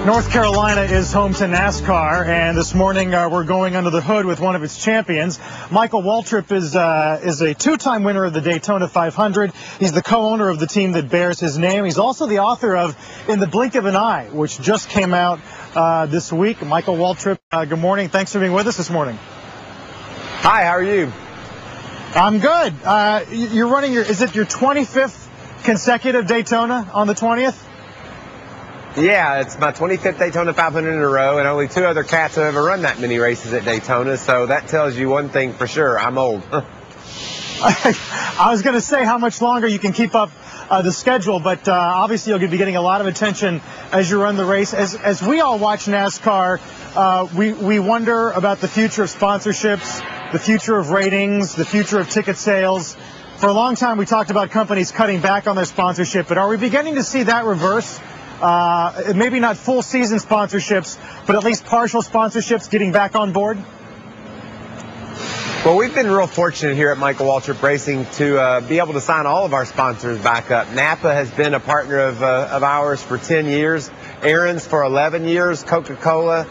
North Carolina is home to NASCAR, and this morning we're going under the hood with one of its champions. Michael Waltrip is a two-time winner of the Daytona 500. He's the co-owner of the team that bears his name. He's also the author of In the Blink of an Eye, which just came out this week. Michael Waltrip, good morning. Thanks for being with us this morning. Hi, how are you? I'm good. You're running is it your 25th consecutive Daytona on the 20th? Yeah, it's my 25th Daytona 500 in a row, and only two other cats have ever run that many races at Daytona, so that tells you one thing for sure: I'm old. I was going to say how much longer you can keep up the schedule, but obviously you'll be getting a lot of attention as you run the race. As we all watch NASCAR, we wonder about the future of sponsorships, the future of ratings, the future of ticket sales. For a long time, we talked about companies cutting back on their sponsorship, but are we beginning to see that reverse? Maybe not full season sponsorships, but at least partial sponsorships getting back on board? Well, we've been real fortunate here at Michael Waltrip Racing to be able to sign all of our sponsors back up. Napa has been a partner of ours for 10 years, Aaron's for 11 years, Coca-Cola,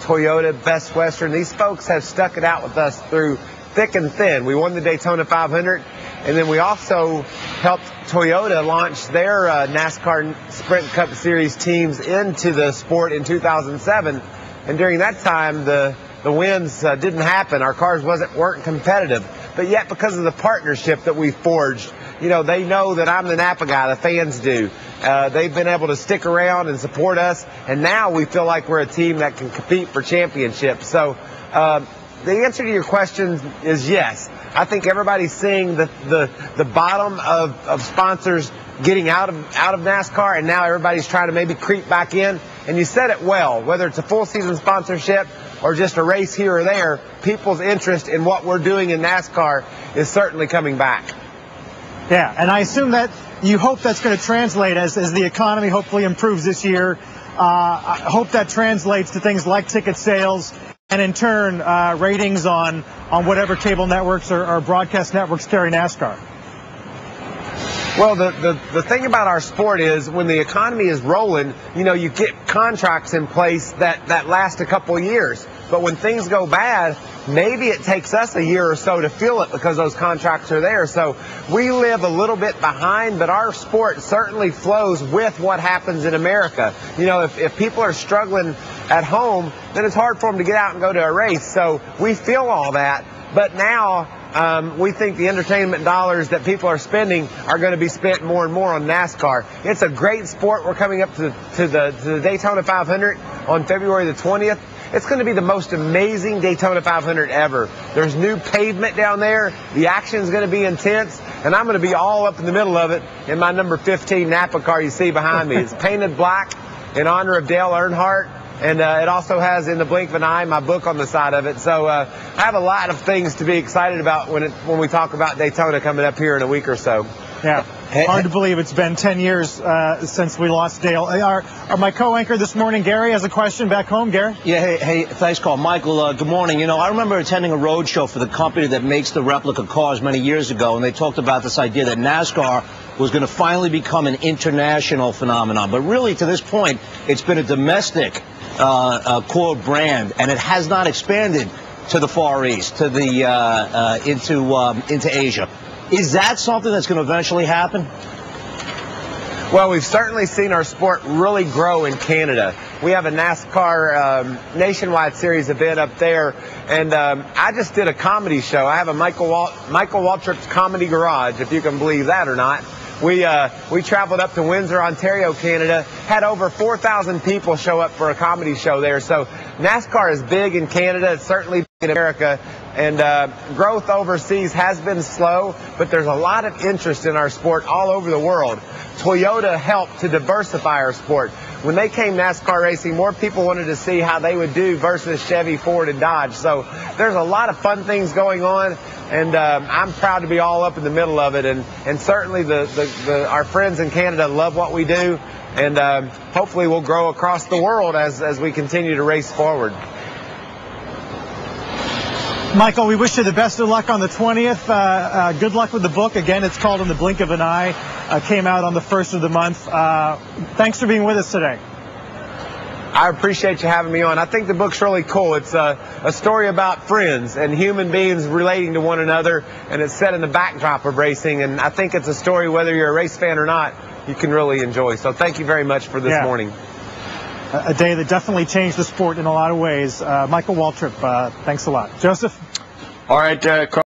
Toyota, Best Western. These folks have stuck it out with us through thick and thin. We won the Daytona 500, and then we also helped Toyota launch their NASCAR Sprint Cup Series teams into the sport in 2007. And during that time, the wins didn't happen. Our cars weren't competitive. But yet, because of the partnership that we forged, you know, they know that I'm the Napa guy, the fans do. They've been able to stick around and support us, and now we feel like we're a team that can compete for championships. So the answer to your question is yes. I think everybody's seeing the bottom of sponsors getting out of NASCAR, and now everybody's trying to maybe creep back in. And you said it well, whether it's a full season sponsorship or just a race here or there, people's interest in what we're doing in NASCAR is certainly coming back. Yeah, and I assume that you hope that's going to translate as the economy hopefully improves this year. I hope that translates to things like ticket sales, and in turn, ratings on whatever cable networks or broadcast networks carry NASCAR. Well, the thing about our sport is when the economy is rolling, you know, you get contracts in place that last a couple of years. But when things go bad, maybe it takes us a year or so to feel it because those contracts are there. So we live a little bit behind, but our sport certainly flows with what happens in America. You know, if people are struggling at home, then it's hard for them to get out and go to a race. So we feel all that. But now we think the entertainment dollars that people are spending are going to be spent more and more on NASCAR. It's a great sport. We're coming up to the Daytona 500 on February the 20th. It's going to be the most amazing Daytona 500 ever. There's new pavement down there. The action's going to be intense, and I'm going to be all up in the middle of it in my number 15 Napa car you see behind me. It's painted black in honor of Dale Earnhardt, and it also has In the Blink of an Eye, my book, on the side of it. So I have a lot of things to be excited about when we talk about Daytona coming up here in a week or so. Yeah, hard to believe it's been 10 years since we lost Dale. My co-anchor this morning, Gary, has a question back home. Gary? Yeah, hey, thanks, Carl. Michael, good morning. You know, I remember attending a road show for the company that makes the replica cars many years ago, and they talked about this idea that NASCAR was going to finally become an international phenomenon. But really, to this point, it's been a domestic core brand, and it has not expanded to the Far East, to the into Asia. Is that something that's going to eventually happen? Well, we've certainly seen our sport really grow in Canada. We have a NASCAR nationwide series event up there, and I just did a comedy show. I have a Michael Waltrip's Comedy Garage, if you can believe that or not. We traveled up to Windsor, Ontario, Canada, had over 4,000 people show up for a comedy show there. So NASCAR is big in Canada. It's certainly big in America. And growth overseas has been slow, but there's a lot of interest in our sport all over the world. Toyota helped to diversify our sport. When they came NASCAR racing, more people wanted to see how they would do versus Chevy, Ford, and Dodge. So there's a lot of fun things going on, and I'm proud to be all up in the middle of it. And certainly our friends in Canada love what we do, and hopefully we'll grow across the world as we continue to race forward. Michael, we wish you the best of luck on the 20th. Good luck with the book. Again, it's called In the Blink of an Eye. Came out on the 1st of the month. Thanks for being with us today. I appreciate you having me on. I think the book's really cool. It's a story about friends and human beings relating to one another, and it's set in the backdrop of racing. And I think it's a story, whether you're a race fan or not, you can really enjoy. So thank you very much for this morning. A day that definitely changed the sport in a lot of ways. Michael Waltrip, thanks a lot. Joseph? All right,